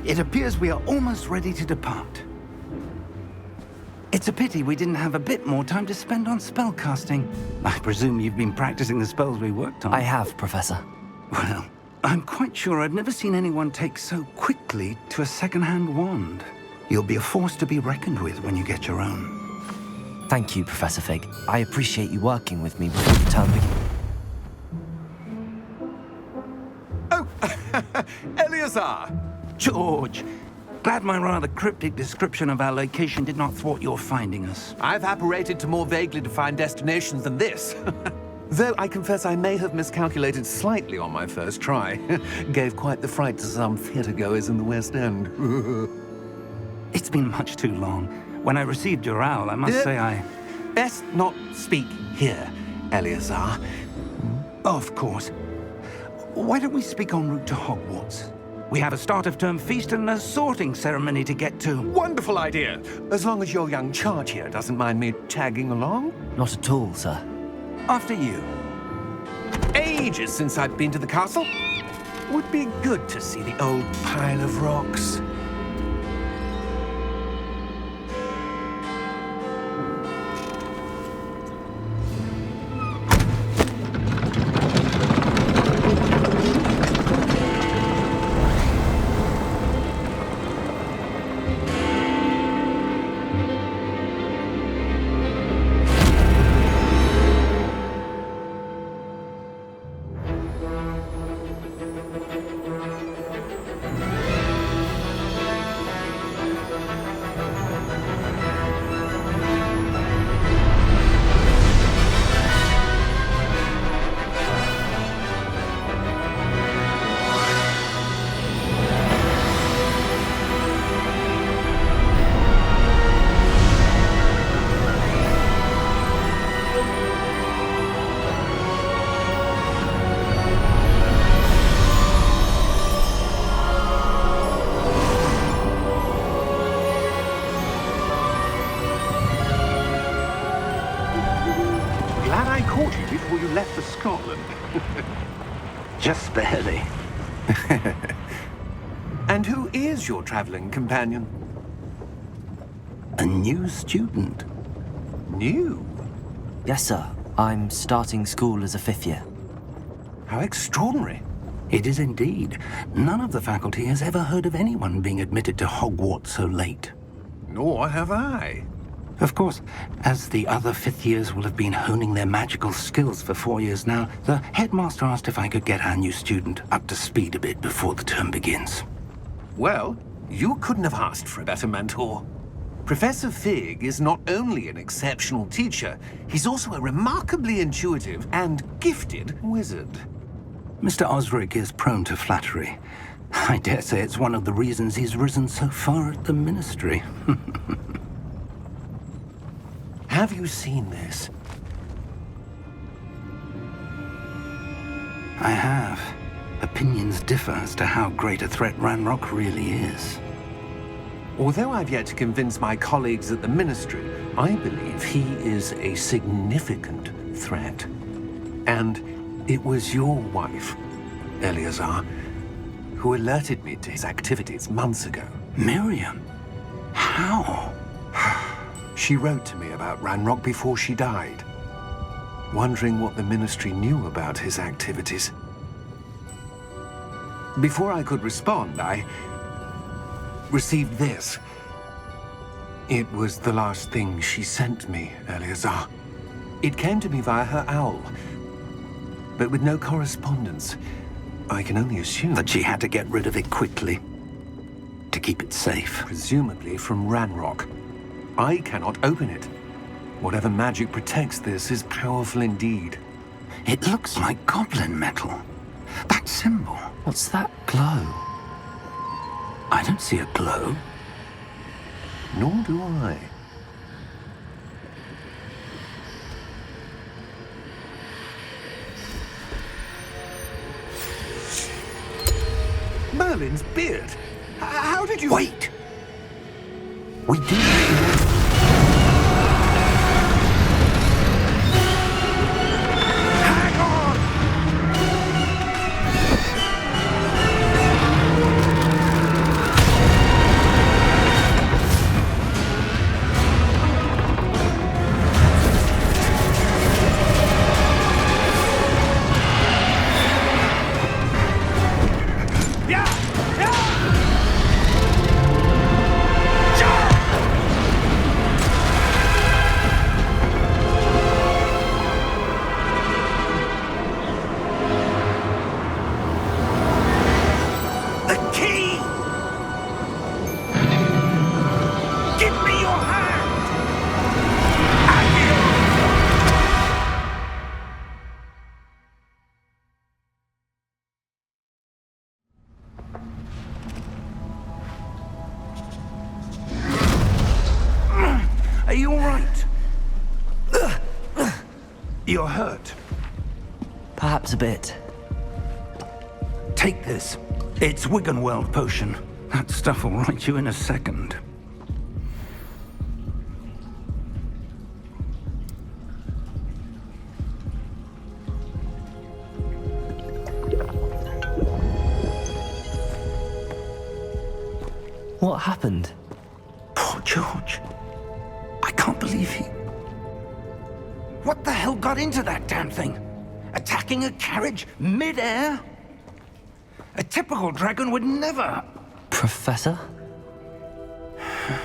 It appears we are almost ready to depart. It's a pity we didn't have a bit more time to spend on spellcasting. I presume you've been practicing the spells we worked on. I have, Professor. Well, I'm quite sure I've never seen anyone take so quickly to a second-hand wand. You'll be a force to be reckoned with when you get your own. Thank you, Professor Fig. I appreciate you working with me before the term begins. Oh, Eleazar! George! Glad my rather cryptic description of our location did not thwart your finding us. I've apparated to more vaguely defined destinations than this. Though I confess I may have miscalculated slightly on my first try. Gave quite the fright to some theatre-goers in the West End. It's been much too long. When I received your owl, I must say I... Best not speak here, Eleazar. Of course. Why don't we speak en route to Hogwarts? We have a start-of-term feast and a sorting ceremony to get to. Wonderful idea! As long as your young charge here doesn't mind me tagging along. Not at all, sir. After you. Ages since I've been to the castle. Would be good to see the old pile of rocks. Before you left for Scotland. Just barely. And who is your traveling companion? A new student. New? Yes, sir. I'm starting school as a 5th year. How extraordinary. It is indeed. None of the faculty has ever heard of anyone being admitted to Hogwarts so late. Nor have I. Of course, as the other 5th years will have been honing their magical skills for 4 years now, the headmaster asked if I could get our new student up to speed a bit before the term begins. Well, you couldn't have asked for a better mentor. Professor Fig is not only an exceptional teacher, he's also a remarkably intuitive and gifted wizard. Mr. Osric is prone to flattery. I dare say it's one of the reasons he's risen so far at the ministry. Have you seen this? I have. Opinions differ as to how great a threat Ranrok really is. Although I've yet to convince my colleagues at the Ministry, I believe he is a significant threat. And it was your wife, Eleazar, who alerted me to his activities months ago. Miriam? How? She wrote to me about Ranrok before she died, wondering what the Ministry knew about his activities. Before I could respond, I received this. It was the last thing she sent me, Eleazar. It came to me via her owl, but with no correspondence. I can only assume That she had to get rid of it quickly, to keep it safe. presumably from Ranrok. I cannot open it. Whatever magic protects this is powerful indeed. It looks like goblin metal. That symbol. What's that glow? I don't see a glow. Nor do I. Merlin's beard. How did you... Wait! We do. Hang on! You're hurt. Perhaps a bit. Take this. It's Wiggenweld potion. That stuff will right you in a second. What happened? Poor George. I can't believe he... What the hell got into that damn thing? Attacking a carriage mid-air? A typical dragon would never... Professor?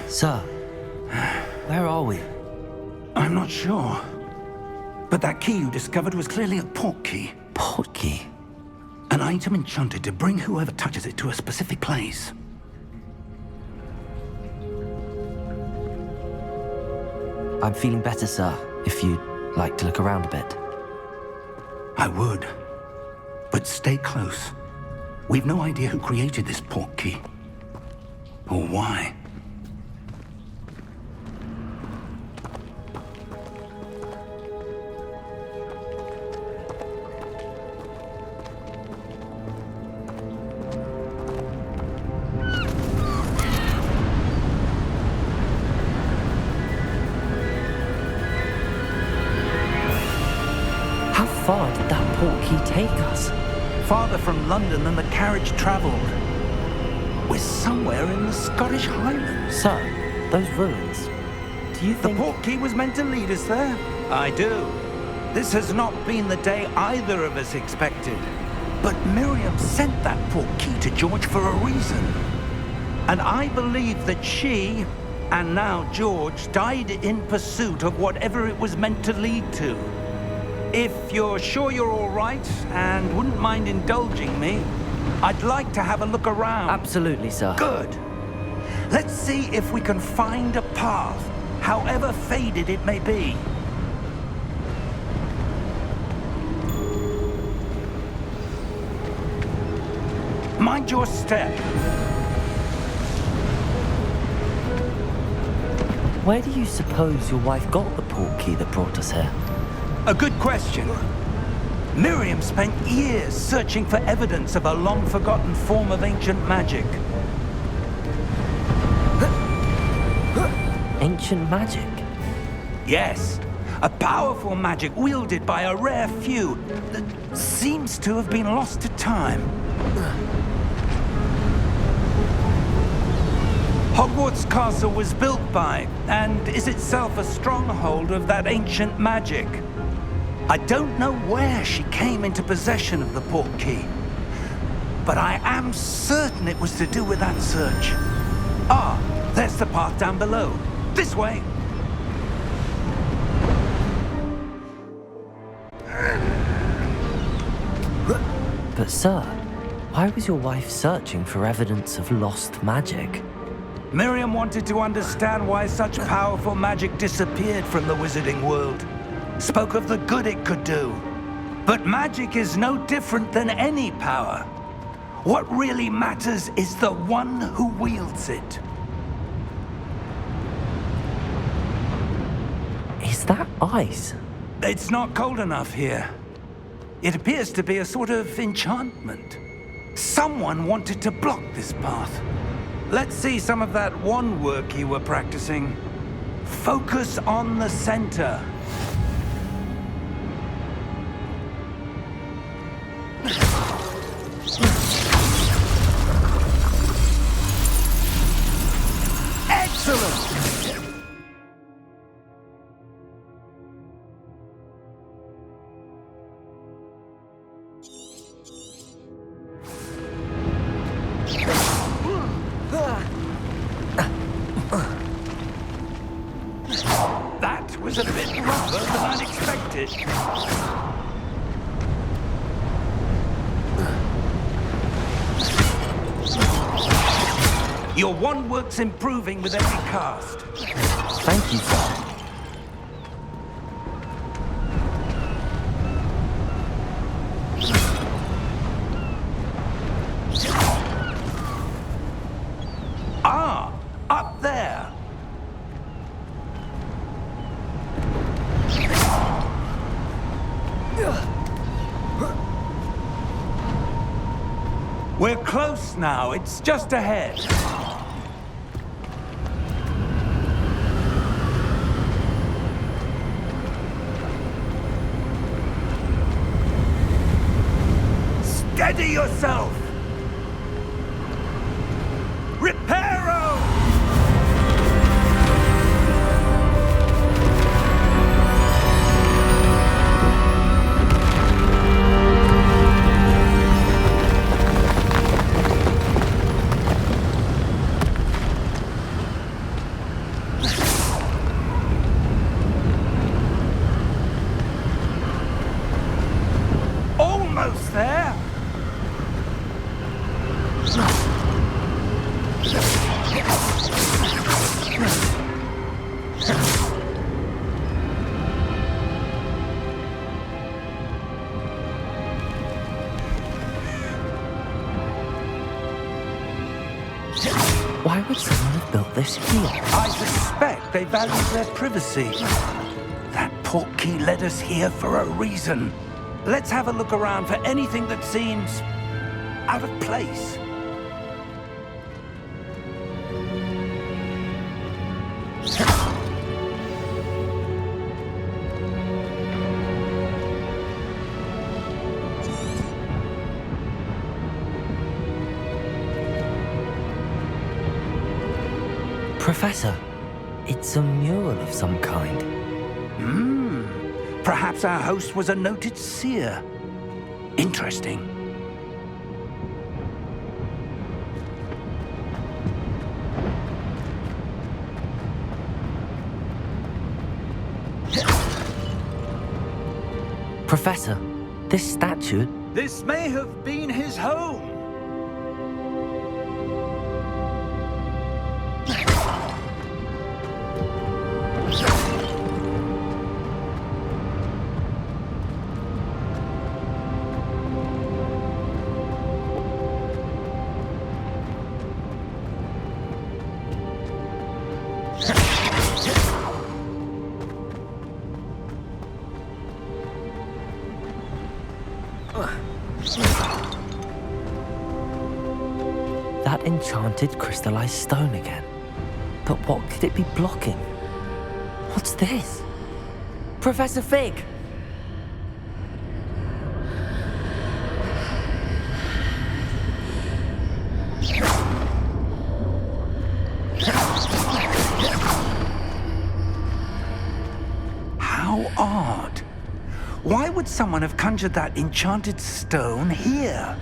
Sir, where are we? I'm not sure. But that key you discovered was clearly a port key. Port key? An item enchanted to bring whoever touches it to a specific place. I'm feeling better, sir, if you'd like to look around a bit. I would. But stay close. We've no idea who created this port key. Or why. How far did that port key take us? Farther from London than the carriage traveled. We're somewhere in the Scottish Highlands. Sir, those ruins. Do you The think... port key was meant to lead us there? I do. This has not been the day either of us expected. But Miriam sent that port key to George for a reason. And I believe that she, and now George, died in pursuit of whatever it was meant to lead to. If you're sure you're all right and wouldn't mind indulging me, I'd like to have a look around. Absolutely, sir. Good. Let's see if we can find a path, however faded it may be. Mind your step. Where do you suppose your wife got the port key that brought us here? A good question. Miriam spent years searching for evidence of a long-forgotten form of ancient magic. Ancient magic? Yes, a powerful magic wielded by a rare few that seems to have been lost to time. Hogwarts Castle was built by, and is itself a stronghold of that ancient magic. I don't know where she came into possession of the port key, but I am certain it was to do with that search. Ah, there's the path down below. This way. But sir, why was your wife searching for evidence of lost magic? Miriam wanted to understand why such powerful magic disappeared from the wizarding world. Spoke of the good it could do. But magic is no different than any power. What really matters is the one who wields it. Is that ice? It's not cold enough here. It appears to be a sort of enchantment. Someone wanted to block this path. Let's see some of that wand work you were practicing. Focus on the center. Excellent! That was a bit rougher than I'd expected. Your wand work's improving with every cast. Thank you, sir. Ah, up there. We're close now. It's just ahead. Steady yourself! Reparo! Almost there! Why would someone have built this here? I suspect they value their privacy. That portkey led us here for a reason. Let's have a look around for anything that seems out of place. Professor, it's a mural of some kind. Perhaps our host was a noted seer. Interesting. Professor, this statue... This may have been his home. That enchanted crystallized stone again. But what could it be blocking? What's this? Professor Fig! How odd. Why would someone have conjured that enchanted stone here?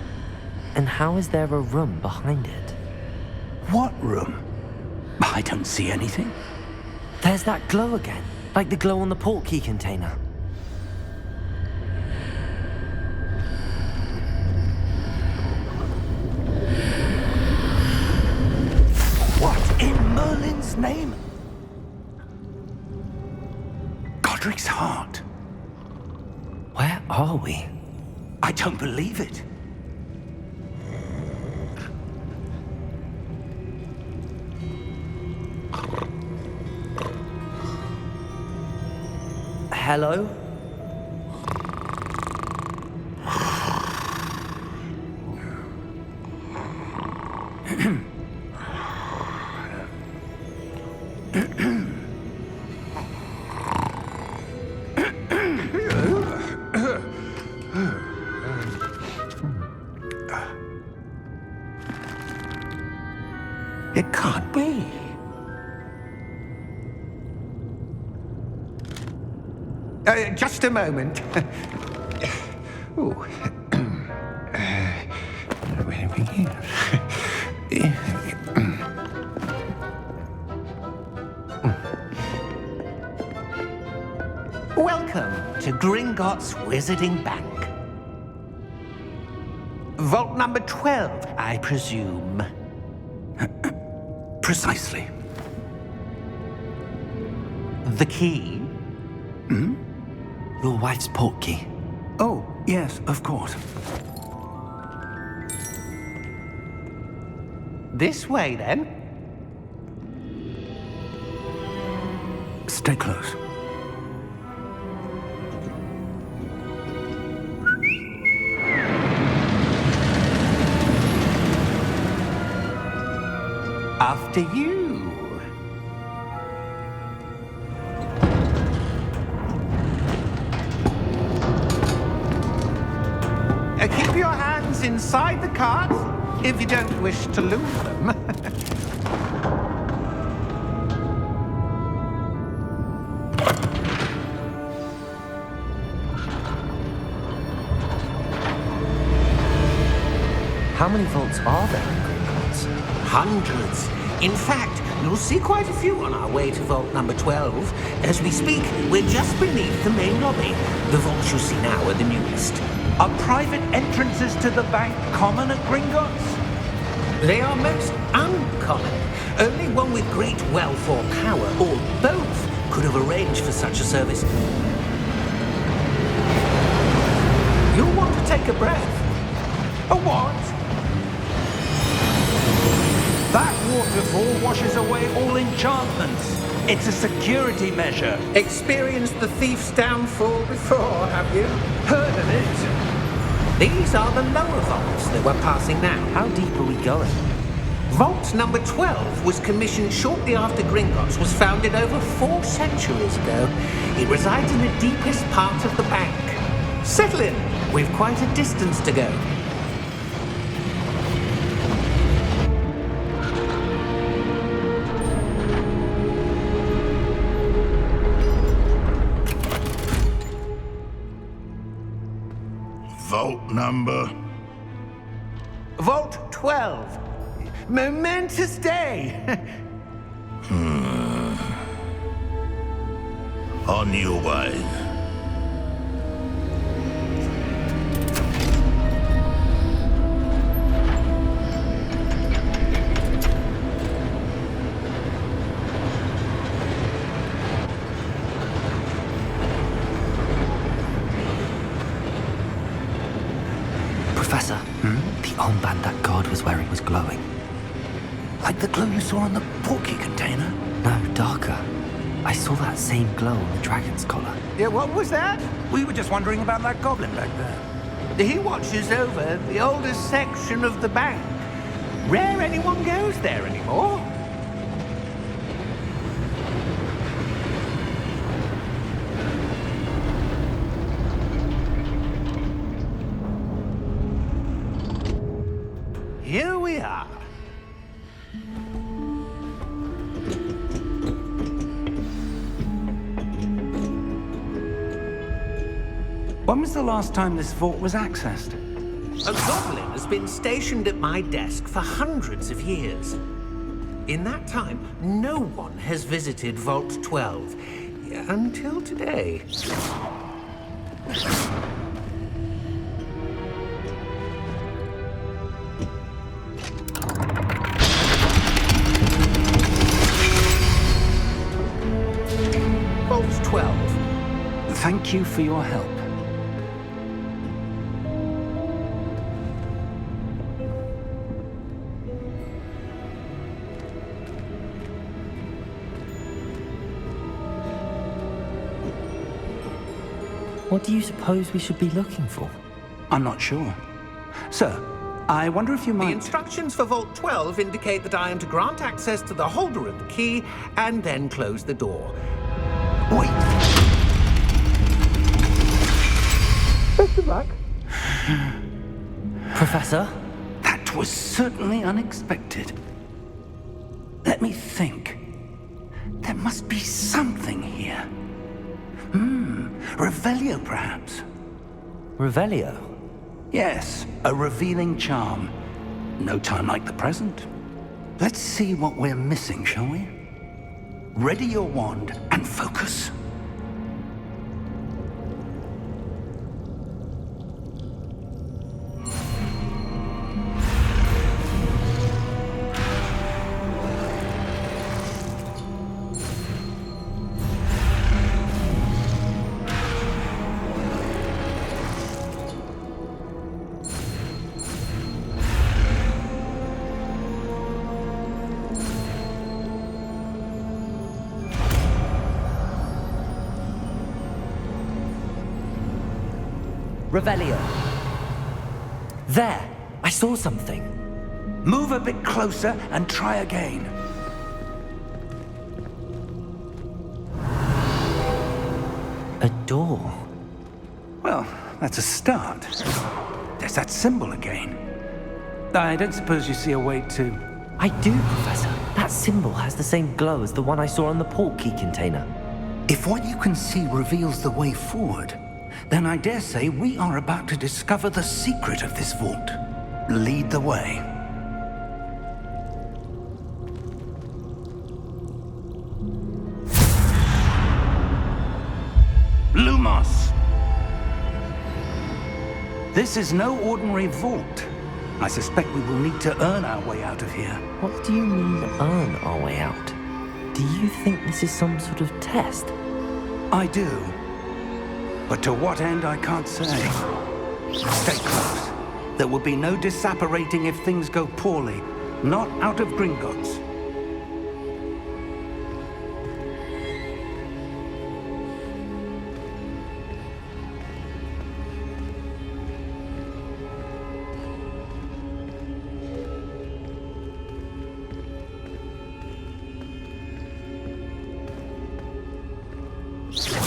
And how is there a room behind it? What room? I don't see anything. There's that glow again, like the glow on the portkey container. What in Merlin's name? Godric's heart. Where are we? I don't believe it. Hello? It can't be. Just a moment. Ooh. Where do we begin? Welcome to Gringotts Wizarding Bank. Vault number 12, I presume. Precisely. The key? Your wife's portkey. Oh, yes, of course. This way, then. Stay close. After you. Keep your hands inside the cart if you don't wish to lose them. How many vaults are there in Gringotts? Hundreds. In fact, you'll see quite a few on our way to vault number 12. As we speak, we're just beneath the main lobby. The vaults you see now are the newest. Are private entrances to the bank common at Gringotts? They are most uncommon. Only one with great wealth or power, or both, could have arranged for such a service. You'll want to take a breath. A what? That waterfall washes away all enchantments. It's a security measure. Experienced the thief's downfall before, have you? Heard of it? These are the lower vaults that we're passing now. How deep are we going? Vault number 12 was commissioned shortly after Gringotts was founded over 4 centuries ago. It resides in the deepest part of the bank. Settle in. We've quite a distance to go. Vault number? Vault 12. Momentous day. On your way. Professor, the armband that guard was wearing was glowing. Like the glow you saw on the porky container? No, darker. I saw that same glow on the dragon's collar. Yeah, what was that? We were just wondering about that goblin back there. He watches over the oldest section of the bank. Rare anyone goes there anymore. Here we are. When was the last time this vault was accessed? A goblin has been stationed at my desk for hundreds of years. In that time, no one has visited Vault 12. Until today. Vault 12. Thank you for your help. What do you suppose we should be looking for? I'm not sure. Sir, I wonder if you The might... instructions for Vault 12 indicate that I am to grant access to the holder of the key and then close the door. Wait! Best of luck. Professor? That was certainly unexpected. Let me think. There must be something here. Revelio, perhaps? Revelio? Yes, a revealing charm. No time like the present. Let's see what we're missing, shall we? Ready your wand and focus. Revelio. There! I saw something. Move a bit closer and try again. A door. Well, that's a start. There's that symbol again. I don't suppose you see a way to... I do, Professor. That symbol has the same glow as the one I saw on the port key container. If what you can see reveals the way forward, then I dare say we are about to discover the secret of this vault. Lead the way. Lumos! This is no ordinary vault. I suspect we will need to earn our way out of here. What do you mean, earn our way out? Do you think this is some sort of test? I do. But to what end, I can't say. Stay close. There will be no disapparating if things go poorly. Not out of Gringotts.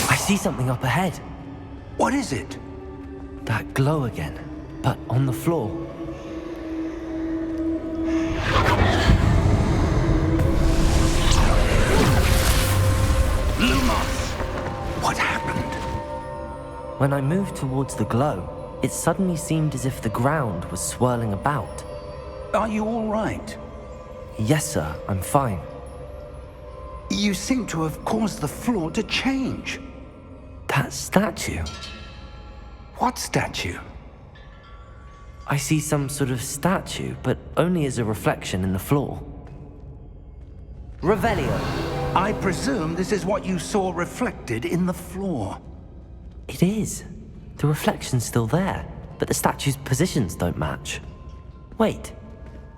I see something up ahead. What is it? That glow again, but on the floor. Lumos! What happened? When I moved towards the glow, it suddenly seemed as if the ground was swirling about. Are you all right? Yes, sir, I'm fine. You seem to have caused the floor to change. That statue. What statue? I see some sort of statue, but only as a reflection in the floor. Revelio. I presume this is what you saw reflected in the floor. It is. The reflection's still there, but the statue's positions don't match. Wait.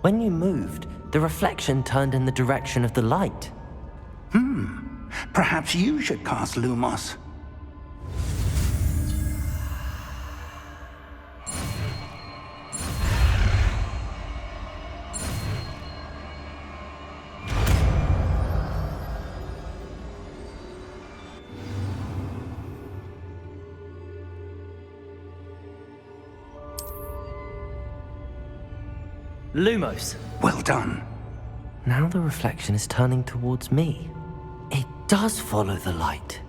When you moved, the reflection turned in the direction of the light. Perhaps you should cast Lumos. Lumos. Well done. Now the reflection is turning towards me. It does follow the light.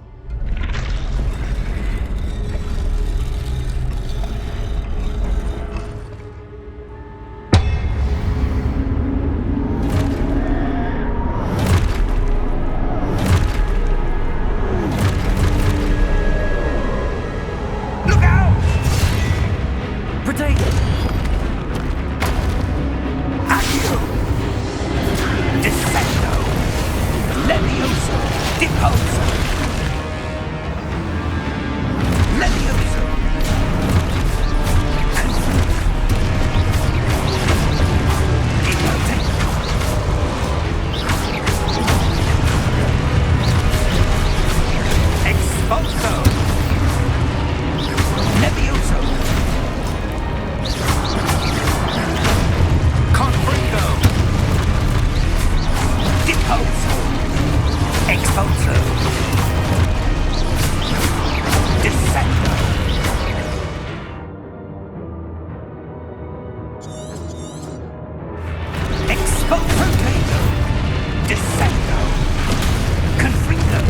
Look out! Potato! Accio! Descendo! Levioso! Deposo! Levioso! Expulso! Levioso! Confringo! Deposo! Expulso! Descendo! Expulso! Descendo! Confringo!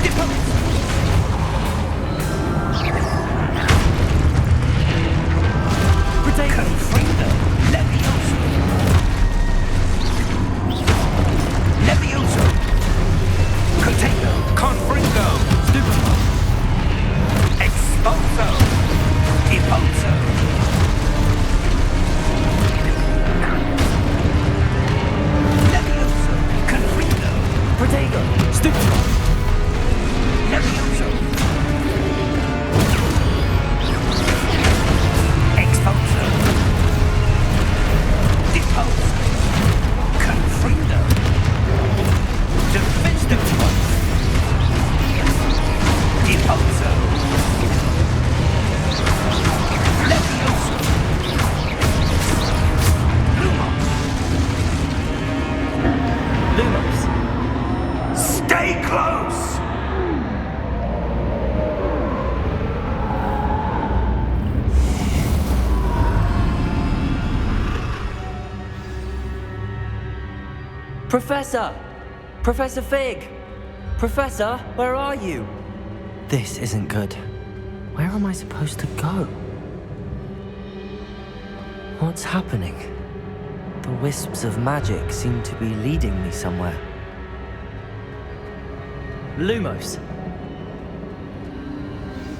Deposo! Potato! Confringo! Levioso! Levioso! Potato! Confringo! Stupefy! Expulso! Deposo! Professor! Professor Fig! Professor, where are you? This isn't good. Where am I supposed to go? What's happening? The wisps of magic seem to be leading me somewhere. Lumos!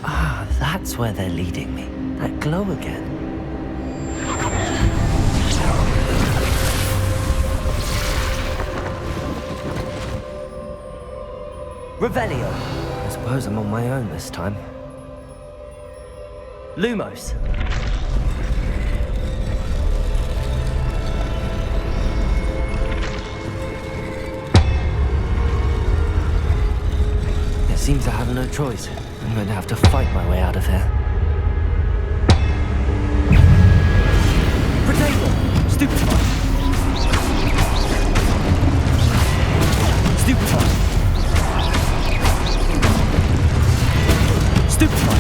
Ah, that's where they're leading me. That glow again. Revelio! I suppose I'm on my own this time. Lumos! It seems I have no choice. I'm going to have to fight my way out of here. Potato! Stupefy! Stupefy! Stupefy!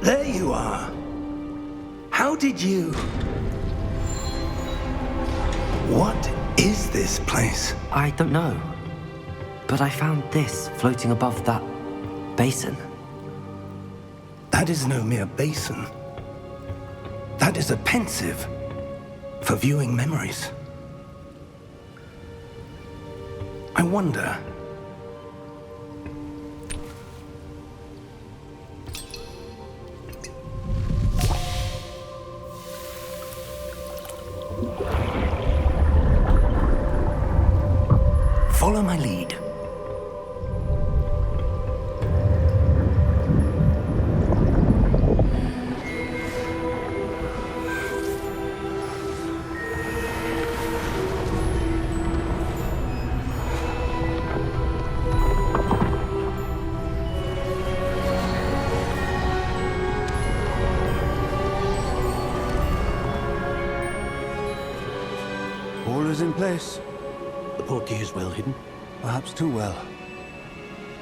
There you are. How did you... What is this place? I don't know. But I found this floating above that basin. That is no mere basin. That is a pensive for viewing memories. I wonder... Follow my lead. All is in place. The portkey is well hidden. Perhaps too well.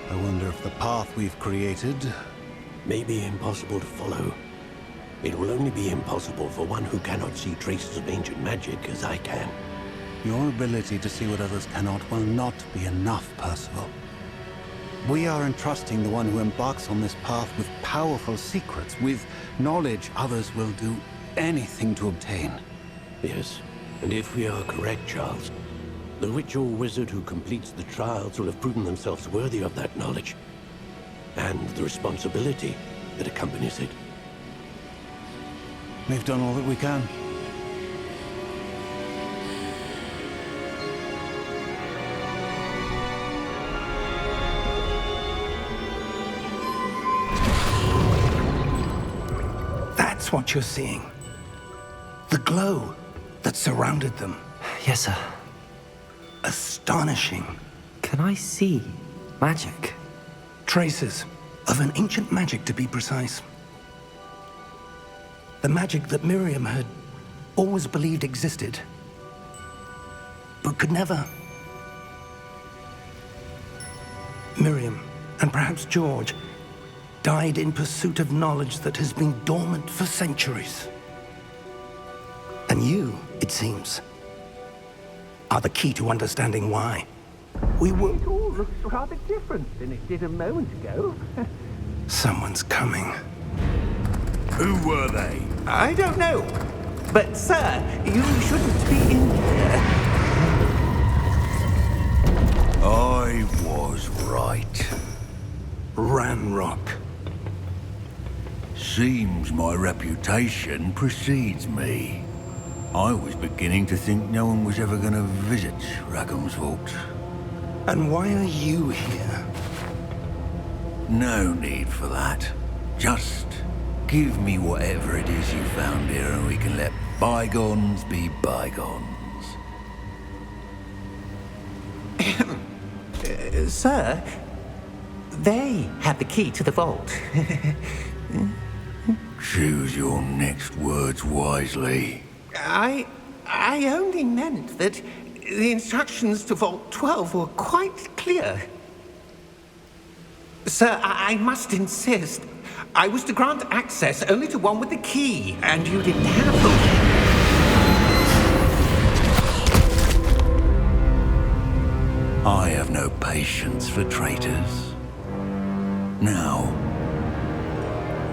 I wonder if the path we've created... May be impossible to follow. It will only be impossible for one who cannot see traces of ancient magic as I can. Your ability to see what others cannot will not be enough, Percival. We are entrusting the one who embarks on this path with powerful secrets, with knowledge others will do anything to obtain. Yes, and if we are correct, Charles, the witch or wizard who completes the trials will have proven themselves worthy of that knowledge, and the responsibility that accompanies it. We've done all that we can. That's what you're seeing. The glow that surrounded them. Yes, sir. Astonishing. Can I see magic? Traces of an ancient magic, to be precise. The magic that Miriam had always believed existed, but could never. Miriam, and perhaps George, died in pursuit of knowledge that has been dormant for centuries. And you, it seems, are the key to understanding why. We will. It all looks rather different than it did a moment ago. Someone's coming. Who were they? I don't know. But, sir, you shouldn't be in here. I was right. Ranrok. Seems my reputation precedes me. I was beginning to think no one was ever going to visit Rackham's vault. And why are you here? No need for that. Just give me whatever it is you found here and we can let bygones be bygones. Sir, they have the key to the vault. Choose your next words wisely. I only meant that the instructions to Vault 12 were quite clear. Sir, I must insist. I was to grant access only to one with the key, and you didn't have them. I have no patience for traitors. Now,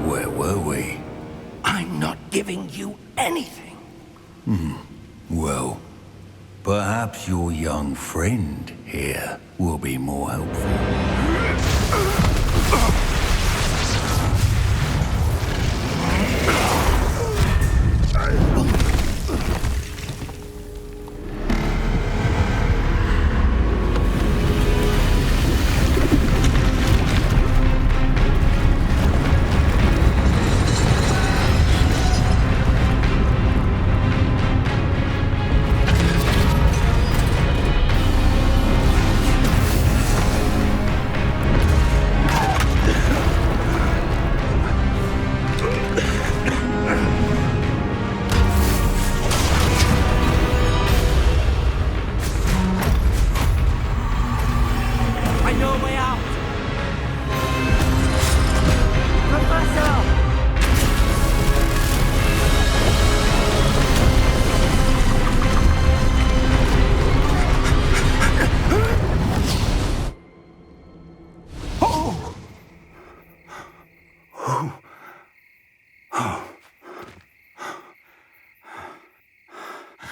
where were we? I'm not giving you anything. Well, perhaps your young friend here will be more helpful.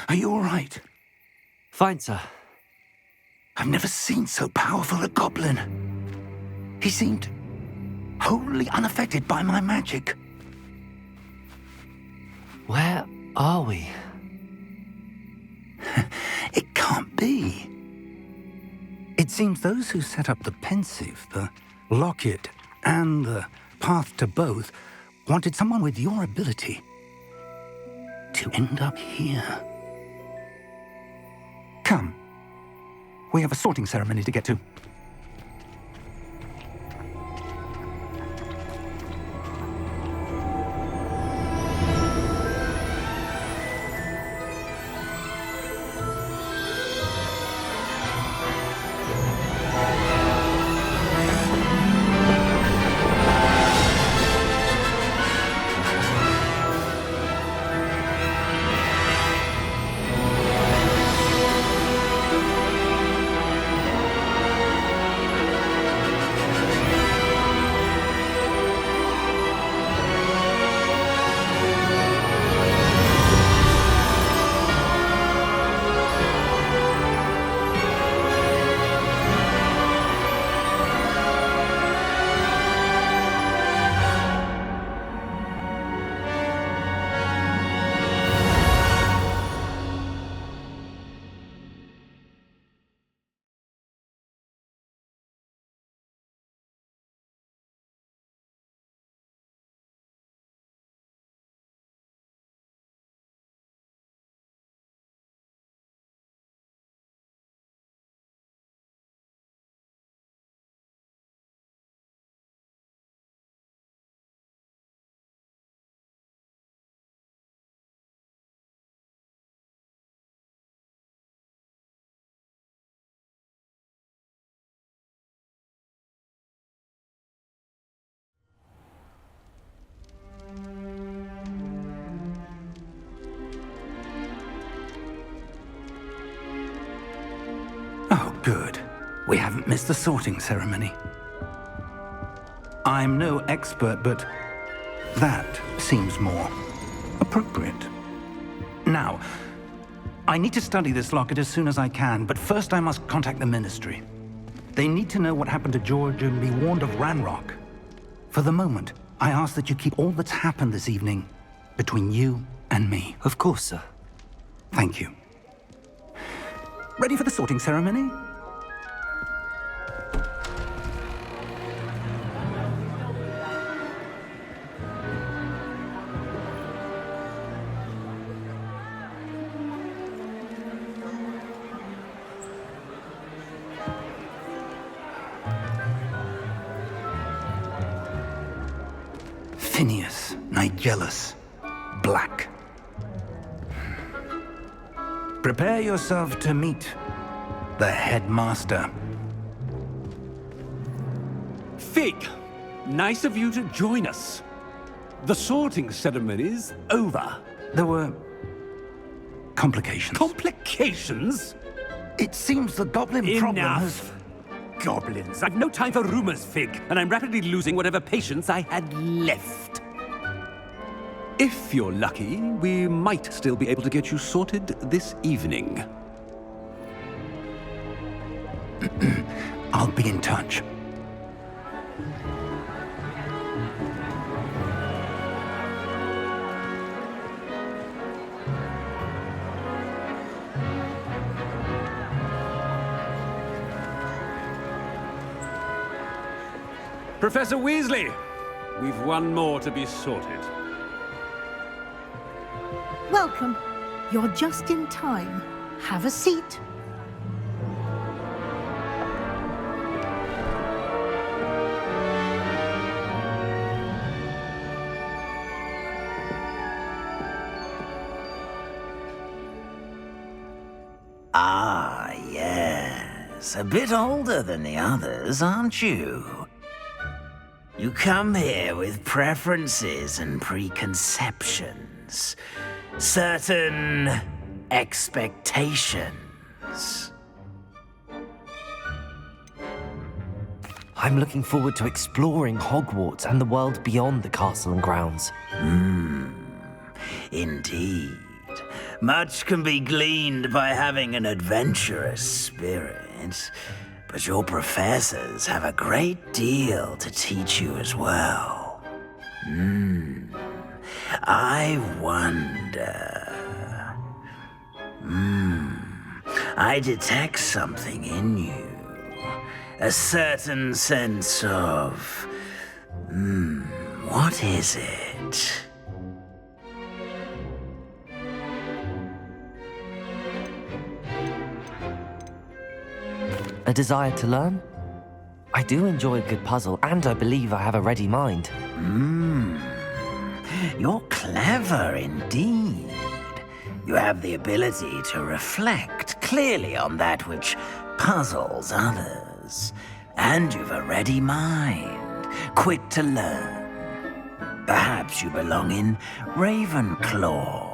Are you all right? Fine, sir. I've never seen so powerful a goblin. He seemed wholly unaffected by my magic. Where are we? It can't be. It seems those who set up the pensive, the locket, and the path to both wanted someone with your ability to end up here. Come. We have a sorting ceremony to get to. Good. We haven't missed the sorting ceremony. I'm no expert, but that seems more appropriate. Now, I need to study this locket as soon as I can, but first I must contact the Ministry. They need to know what happened to George and be warned of Ranrok. For the moment, I ask that you keep all that's happened this evening between you and me. Of course, sir. Thank you. Ready for the sorting ceremony? Phineas, Nigellus, Black. Prepare yourself to meet the headmaster. Fig, nice of you to join us. The sorting ceremony's over. There were complications. Complications? It seems the goblin problem has... Enough. Goblins. I've no time for rumors, Fig, and I'm rapidly losing whatever patience I had left. If you're lucky, we might still be able to get you sorted this evening. I'll be in touch. Professor Weasley, we've one more to be sorted. Welcome. You're just in time. Have a seat. Ah, yes. A bit older than the others, aren't you? You come here with preferences and preconceptions. Certain expectations. I'm looking forward to exploring Hogwarts and the world beyond the castle and grounds. Indeed. Much can be gleaned by having an adventurous spirit, but your professors have a great deal to teach you as well. I wonder... I detect something in you. A certain sense of... what is it? A desire to learn? I do enjoy a good puzzle, and I believe I have a ready mind. You're clever indeed. You have the ability to reflect clearly on that which puzzles others. And you've a ready mind, quick to learn. Perhaps you belong in Ravenclaw.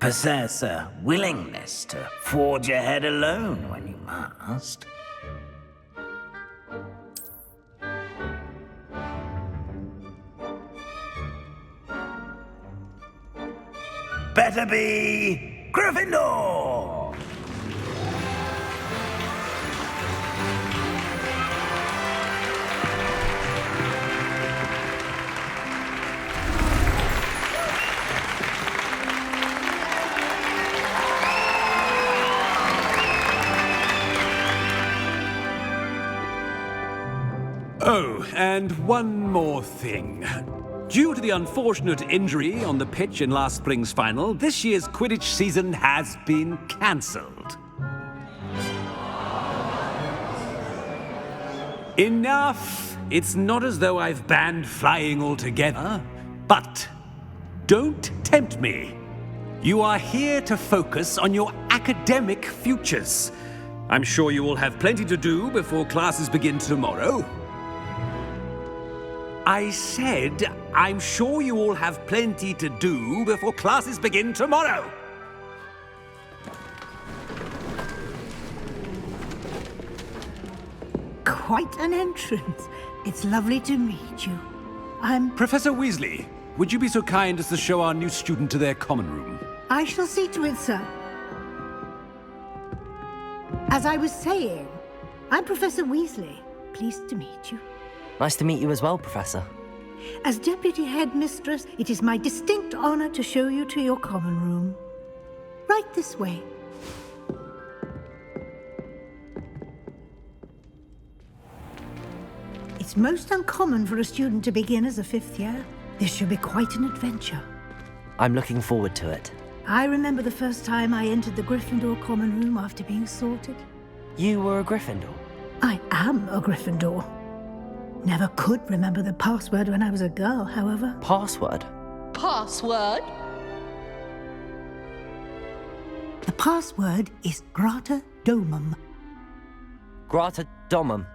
Possess a willingness to forge ahead alone when you must. Better be Gryffindor! Oh, and one more thing. Due to the unfortunate injury on the pitch in last spring's final, this year's Quidditch season has been cancelled. Enough! It's not as though I've banned flying altogether, but don't tempt me. You are here to focus on your academic futures. I'm sure you all have plenty to do before classes begin tomorrow. I said, I'm sure you all have plenty to do before classes begin tomorrow. Quite an entrance. It's lovely to meet you. Professor Weasley, would you be so kind as to show our new student to their common room? I shall see to it, sir. As I was saying, I'm Professor Weasley. Pleased to meet you. Nice to meet you as well, Professor. As Deputy Headmistress, it is my distinct honor to show you to your common room. Right this way. It's most uncommon for a student to begin as a 5th year. This should be quite an adventure. I'm looking forward to it. I remember the first time I entered the Gryffindor common room after being sorted. You were a Gryffindor? I am a Gryffindor. Never could remember the password when I was a girl, however. Password? Password? The password is Grata Domum. Grata Domum.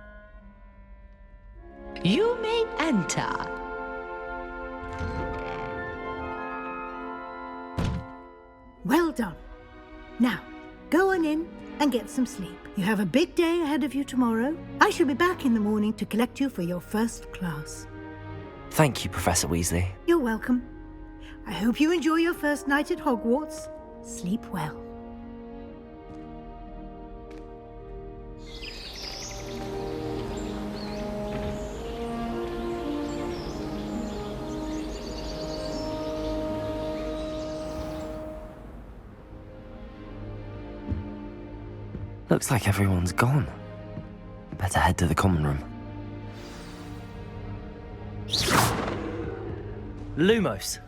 You may enter. Well done. Now, go on in and get some sleep. You have a big day ahead of you tomorrow. I shall be back in the morning to collect you for your first class. Thank you, Professor Weasley. You're welcome. I hope you enjoy your first night at Hogwarts. Sleep well. Looks like everyone's gone. Better head to the common room. Lumos.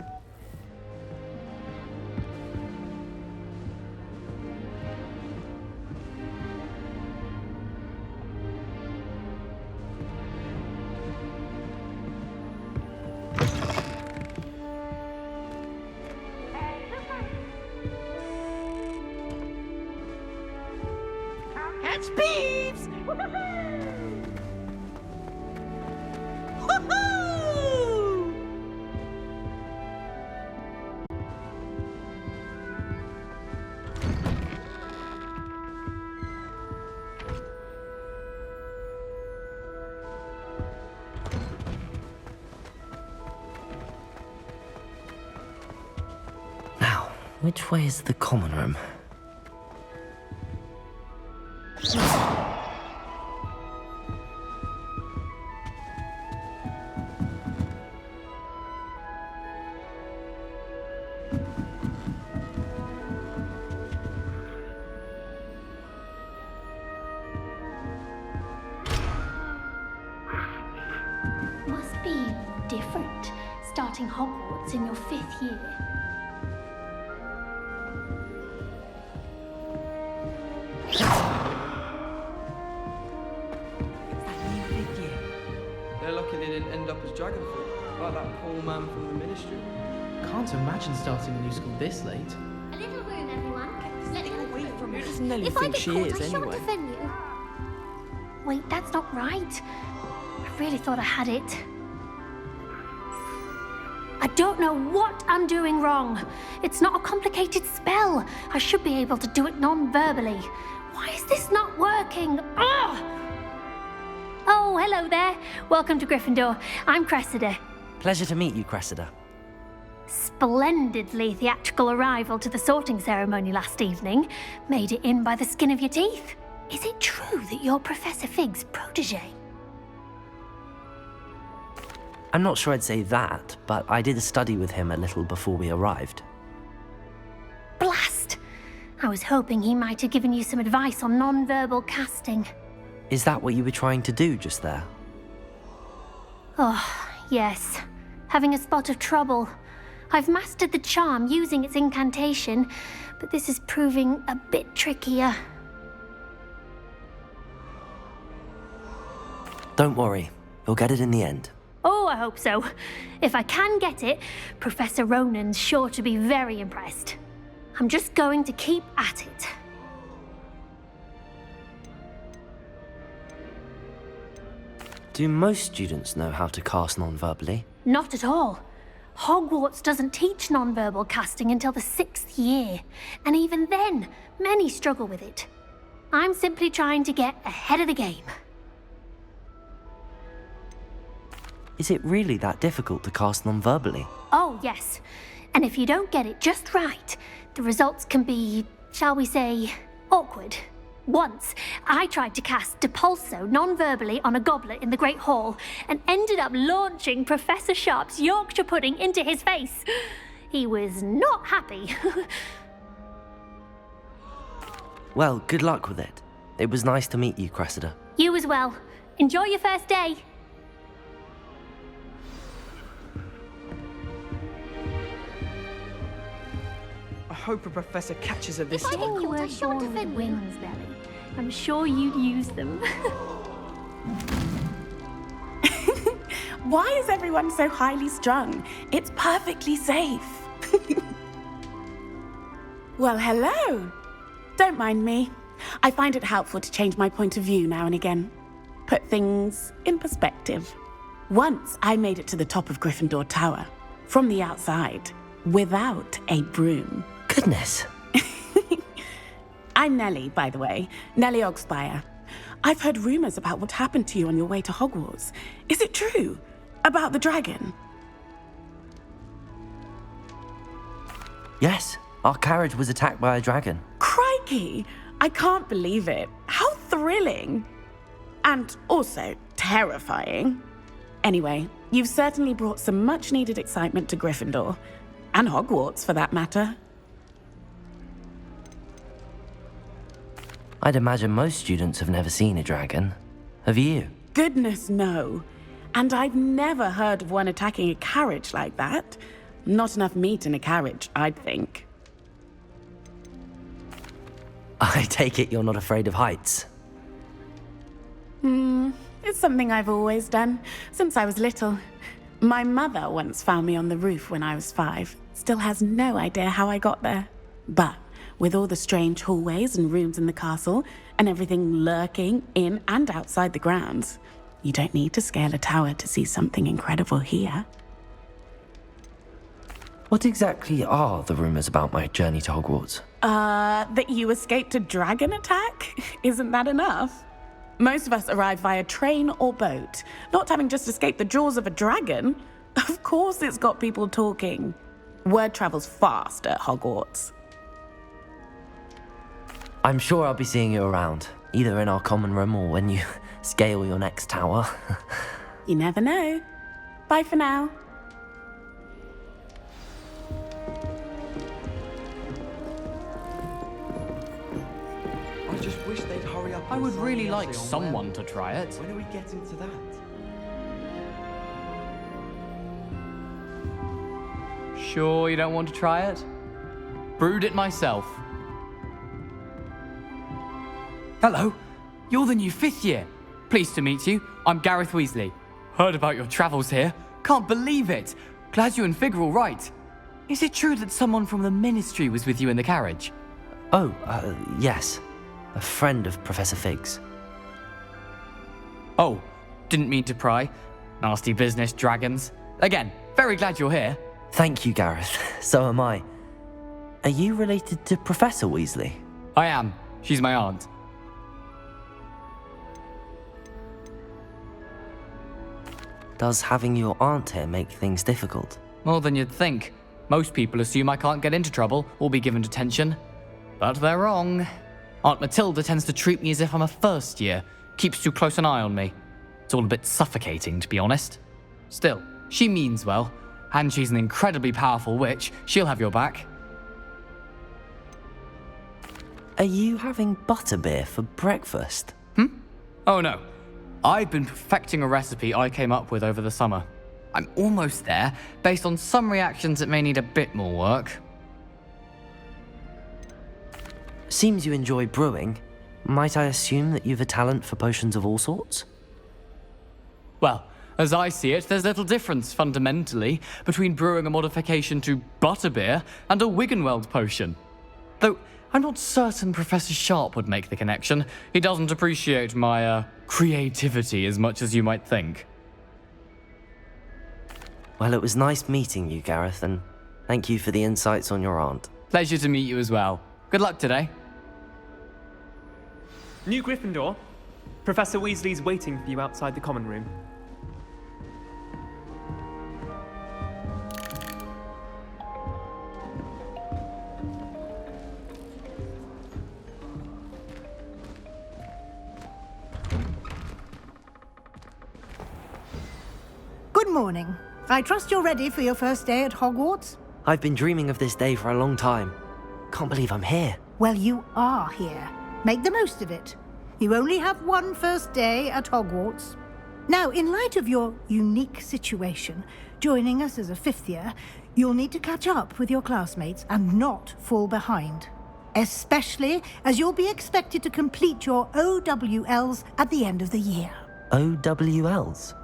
Catch Peeves! Now, which way is the common room? Must be different, starting Hogwarts in your 5th year. They're lucky they didn't end up as Dragonfall, like that poor man from the Ministry. Can't imagine starting a new school this late. A little room, everyone. Let me away from her. Who does If Nelly I think get she caught, is, I shan't anyway? defend you. Wait, that's not right. I really thought I had it. I don't know what I'm doing wrong. It's not a complicated spell. I should be able to do it non-verbally. Why is this not working? Ugh! Oh, hello there. Welcome to Gryffindor. I'm Cressida. Pleasure to meet you, Cressida. Splendidly theatrical arrival to the sorting ceremony last evening. Made it in by the skin of your teeth. Is it true that you're Professor Fig's protege? I'm not sure I'd say that, but I did a study with him a little before we arrived. Blast! I was hoping he might have given you some advice on non-verbal casting. Is that what you were trying to do just there? Oh, yes. Having a spot of trouble. I've mastered the charm using its incantation, but this is proving a bit trickier. Don't worry, you'll get it in the end. Oh, I hope so. If I can get it, Professor Ronan's sure to be very impressed. I'm just going to keep at it. Do most students know how to cast non-verbally? Not at all. Hogwarts doesn't teach nonverbal casting until the 6th year, and even then, many struggle with it. I'm simply trying to get ahead of the game. Is it really that difficult to cast non-verbally? Oh, yes. And if you don't get it just right, the results can be, shall we say, awkward. Once, I tried to cast Depulso non-verbally on a goblet in the Great Hall and ended up launching Professor Sharp's Yorkshire pudding into his face. He was not happy. Well, good luck with it. It was nice to meet you, Cressida. You as well. Enjoy your first day. I hope a professor catches her this If I time. think you were born with wings, Belly, I'm sure you'd use them. Why is everyone so highly strung? It's perfectly safe. Well, hello. Don't mind me. I find it helpful to change my point of view now and again. Put things in perspective. Once I made it to the top of Gryffindor Tower, from the outside, without a broom. Goodness. I'm Nellie, by the way. Nellie Ogspire. I've heard rumors about what happened to you on your way to Hogwarts. Is it true? About the dragon? Yes, our carriage was attacked by a dragon. Crikey! I can't believe it. How thrilling! And also terrifying. Anyway, you've certainly brought some much-needed excitement to Gryffindor. And Hogwarts, for that matter. I'd imagine most students have never seen a dragon. Have you? Goodness, no. And I've never heard of one attacking a carriage like that. Not enough meat in a carriage, I'd think. I take it you're not afraid of heights. It's something I've always done, since I was little. My mother once found me on the roof when I was 5. Still has no idea how I got there. But with all the strange hallways and rooms in the castle, and everything lurking in and outside the grounds, you don't need to scale a tower to see something incredible here. What exactly are the rumors about my journey to Hogwarts? That you escaped a dragon attack? Isn't that enough? Most of us arrive via train or boat, not having just escaped the jaws of a dragon. Of course it's got people talking. Word travels fast at Hogwarts. I'm sure I'll be seeing you around, either in our common room or when you scale your next tower. You never know. Bye for now. I just wish they'd hurry up. I and would sign really the like essay on someone when. to try it. When are we getting to that? Sure you don't want to try it? Brewed it myself. Hello, you're the new 5th year. Pleased to meet you. I'm Gareth Weasley. Heard about your travels here. Can't believe it. Glad you and Fig are all right. Is it true that someone from the Ministry was with you in the carriage? Oh, yes. A friend of Professor Fig's. Oh, didn't mean to pry. Nasty business, dragons. Again, very glad you're here. Thank you, Gareth. So am I. Are you related to Professor Weasley? I am. She's my aunt. Does having your aunt here make things difficult? More than you'd think. Most people assume I can't get into trouble or be given detention. But they're wrong. Aunt Matilda tends to treat me as if I'm a first year, keeps too close an eye on me. It's all a bit suffocating, to be honest. Still, she means well, and she's an incredibly powerful witch. She'll have your back. Are you having butterbeer for breakfast? Oh no. I've been perfecting a recipe I came up with over the summer. I'm almost there, based on some reactions that may need a bit more work. Seems you enjoy brewing. Might I assume that you've a talent for potions of all sorts? Well, as I see it, there's little difference, fundamentally, between brewing a modification to butterbeer and a Wiggenweld potion. Though, I'm not certain Professor Sharp would make the connection. He doesn't appreciate my, creativity as much as you might think. Well, it was nice meeting you, Gareth, and thank you for the insights on your aunt. Pleasure to meet you as well. Good luck today. New Gryffindor. Professor Weasley's waiting for you outside the common room. Good morning. I trust you're ready for your first day at Hogwarts? I've been dreaming of this day for a long time. Can't believe I'm here. Well, you are here. Make the most of it. You only have one first day at Hogwarts. Now, in light of your unique situation, joining us as a fifth year, you'll need to catch up with your classmates and not fall behind. Especially as you'll be expected to complete your OWLs at the end of the year. OWLs?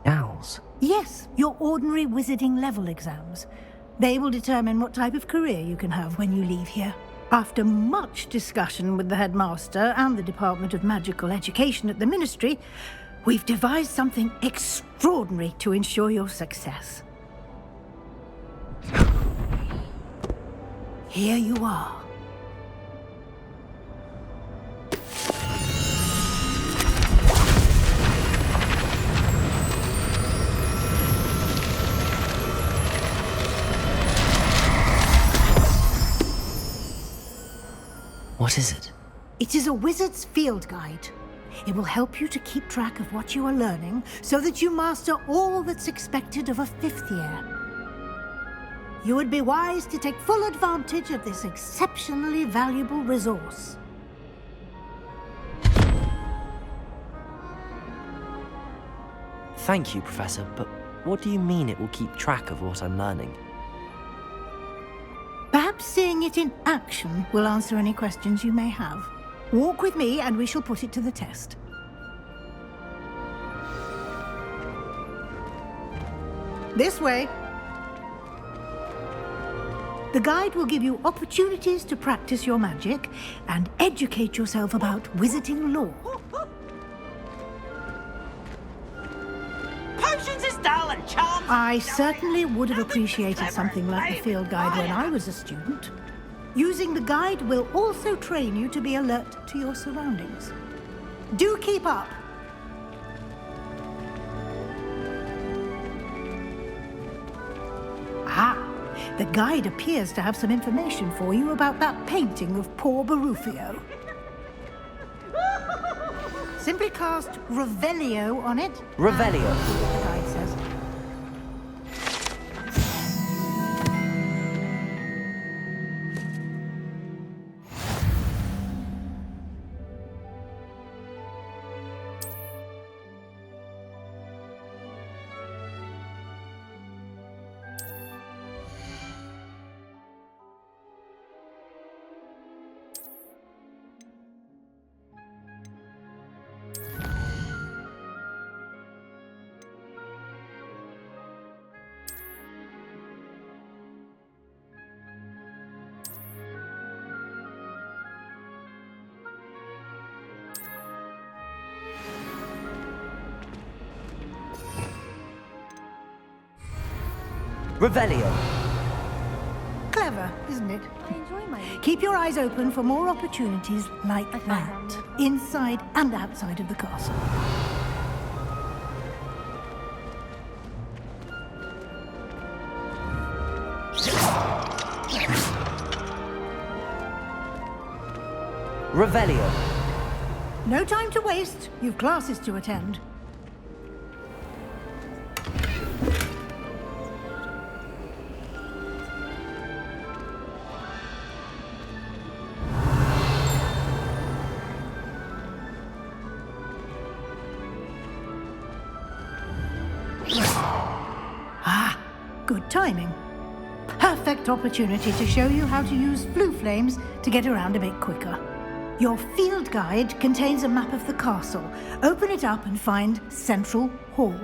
Owls? Yes, your ordinary wizarding level exams. They will determine what type of career you can have when you leave here. After much discussion with the headmaster and the Department of Magical Education at the Ministry, we've devised something extraordinary to ensure your success. Here you are. What is it? It is a wizard's field guide. It will help you to keep track of what you are learning so that you master all that's expected of a fifth year. You would be wise to take full advantage of this exceptionally valuable resource. Thank you, Professor, but what do you mean it will keep track of what I'm learning? Perhaps seeing it in action will answer any questions you may have. Walk with me and we shall put it to the test. This way. The guide will give you opportunities to practice your magic and educate yourself about wizarding lore. Potions is dull and charms. I certainly would have appreciated something like the field guide when I was a student. Using the guide will also train you to be alert to your surroundings. Do keep up. Ah, the guide appears to have some information for you about that painting of poor Barufio. Simply cast Revelio on it. Revelio? The guide says. Revelio. Clever, isn't it? Keep your eyes open for more opportunities like that, inside and outside of the castle. Revelio. No time to waste. You've classes to attend. Good timing. Perfect opportunity to show you how to use flue flames to get around a bit quicker. Your field guide contains a map of the castle. Open it up and find Central Hall.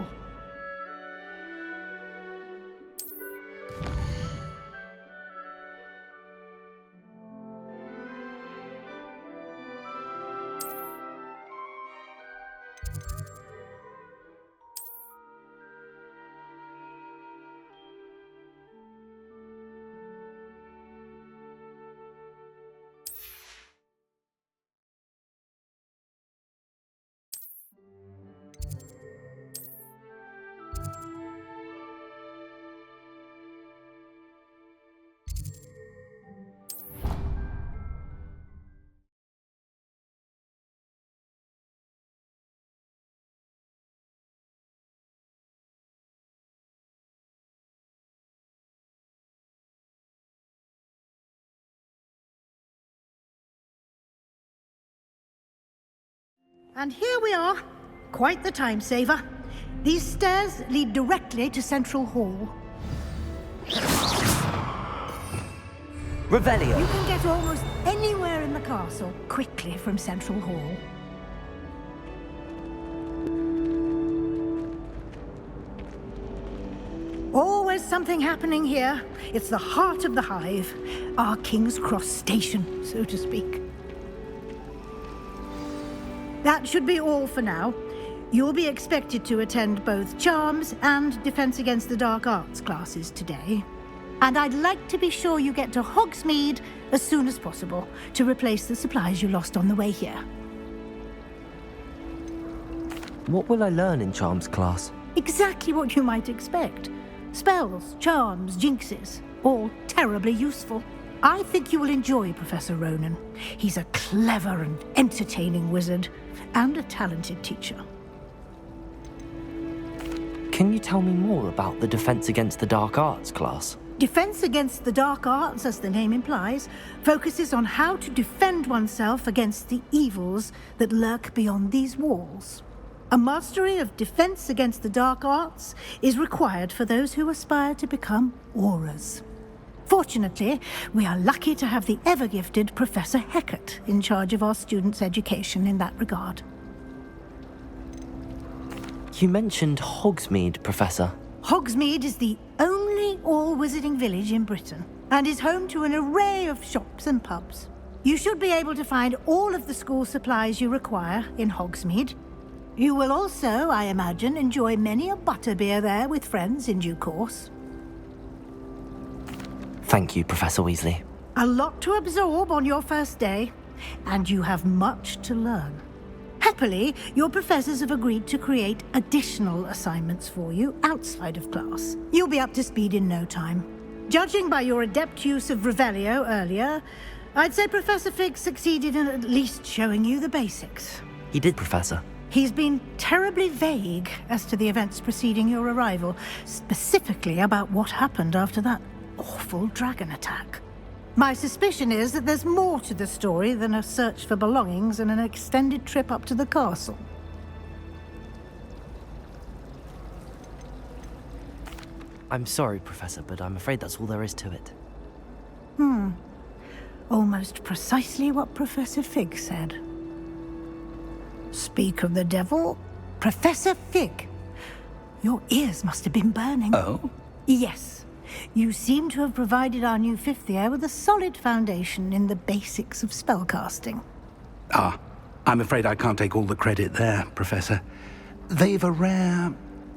And here we are. Quite the time saver. These stairs lead directly to Central Hall. Revelio! You can get almost anywhere in the castle quickly from Central Hall. Always something happening here. It's the heart of the hive. Our King's Cross station, so to speak. That should be all for now. You'll be expected to attend both Charms and Defense Against the Dark Arts classes today. And I'd like to be sure you get to Hogsmeade as soon as possible to replace the supplies you lost on the way here. What will I learn in Charms class? Exactly what you might expect. Spells, charms, jinxes, all terribly useful. I think you will enjoy Professor Ronan. He's a clever and entertaining wizard, and a talented teacher. Can you tell me more about the Defense Against the Dark Arts class? Defense Against the Dark Arts, as the name implies, focuses on how to defend oneself against the evils that lurk beyond these walls. A mastery of Defense Against the Dark Arts is required for those who aspire to become auras. Fortunately, we are lucky to have the ever-gifted Professor Hecat in charge of our students' education in that regard. You mentioned Hogsmeade, Professor. Hogsmeade is the only all-wizarding village in Britain, and is home to an array of shops and pubs. You should be able to find all of the school supplies you require in Hogsmeade. You will also, I imagine, enjoy many a butterbeer there with friends in due course. Thank you, Professor Weasley. A lot to absorb on your first day, and you have much to learn. Happily, your professors have agreed to create additional assignments for you outside of class. You'll be up to speed in no time. Judging by your adept use of Revelio earlier, I'd say Professor Fig succeeded in at least showing you the basics. He did, Professor. He's been terribly vague as to the events preceding your arrival, specifically about what happened after that awful dragon attack. My suspicion is that there's more to the story than a search for belongings and an extended trip up to the castle. I'm sorry, Professor, but I'm afraid that's all there is to it. Almost precisely what Professor Fig said. Speak of the devil, Professor Fig. Your ears must have been burning. Oh? Yes. You seem to have provided our new fifth year with a solid foundation in the basics of spellcasting. Ah, I'm afraid I can't take all the credit there, Professor. They've a rare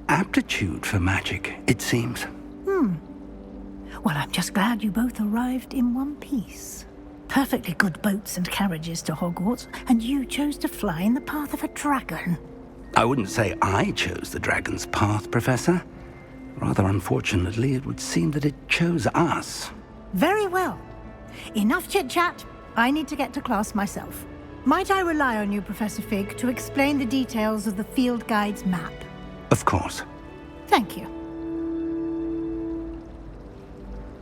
aptitude for magic, it seems. Well, I'm just glad you both arrived in one piece. Perfectly good boats and carriages to Hogwarts, and you chose to fly in the path of a dragon. I wouldn't say I chose the dragon's path, Professor. Rather unfortunately, it would seem that it chose us. Very well. Enough chit-chat. I need to get to class myself. Might I rely on you, Professor Fig, to explain the details of the field guide's map? Of course. Thank you.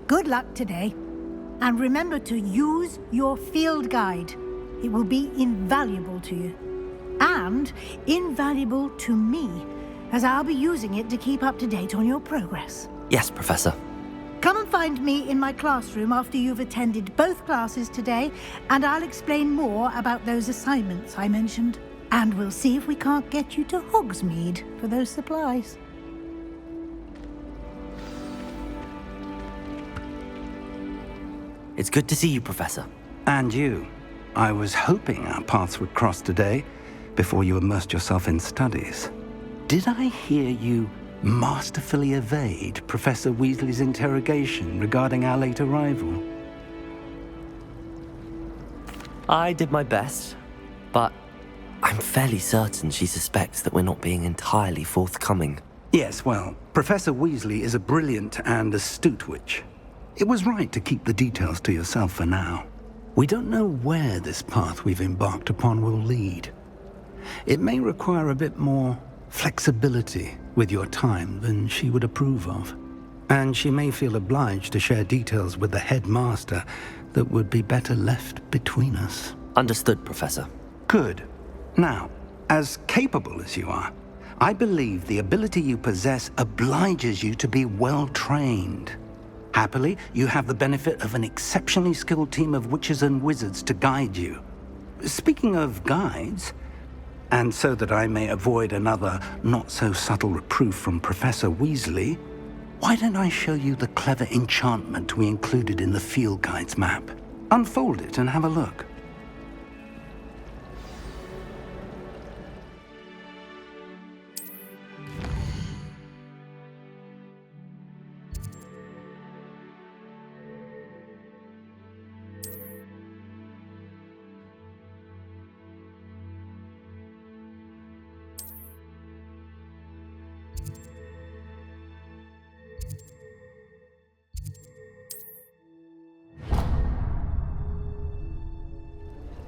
Good luck today. And remember to use your field guide. It will be invaluable to you. And invaluable to me, as I'll be using it to keep up to date on your progress. Yes, Professor. Come and find me in my classroom after you've attended both classes today, and I'll explain more about those assignments I mentioned. And we'll see if we can't get you to Hogsmeade for those supplies. It's good to see you, Professor. And you. I was hoping our paths would cross today, before you immersed yourself in studies. Did I hear you masterfully evade Professor Weasley's interrogation regarding our late arrival? I did my best, but I'm fairly certain she suspects that we're not being entirely forthcoming. Yes, well, Professor Weasley is a brilliant and astute witch. It was right to keep the details to yourself for now. We don't know where this path we've embarked upon will lead. It may require a bit more flexibility with your time than she would approve of. And she may feel obliged to share details with the headmaster that would be better left between us. Understood, Professor. Good. Now, As capable as you are, I believe the ability you possess obliges you to be well-trained. Happily, you have the benefit of an exceptionally skilled team of witches and wizards to guide you. Speaking of guides, and so that I may avoid another not-so-subtle reproof from Professor Weasley, why don't I show you the clever enchantment we included in the field guide's map? Unfold it and have a look.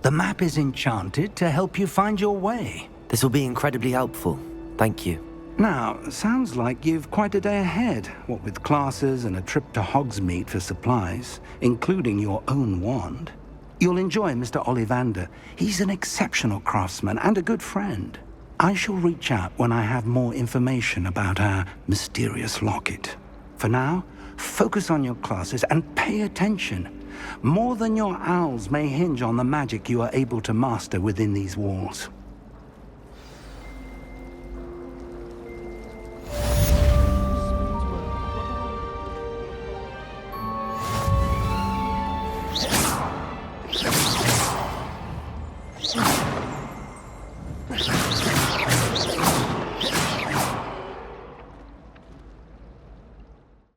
The map is enchanted to help you find your way. This will be incredibly helpful. Thank you. Now, sounds like you've quite a day ahead, what with classes and a trip to Hogsmeade for supplies, including your own wand. You'll enjoy Mr. Ollivander. He's an exceptional craftsman and a good friend. I shall reach out when I have more information about our mysterious locket. For now, focus on your classes and pay attention. More than your owls may hinge on the magic you are able to master within these walls.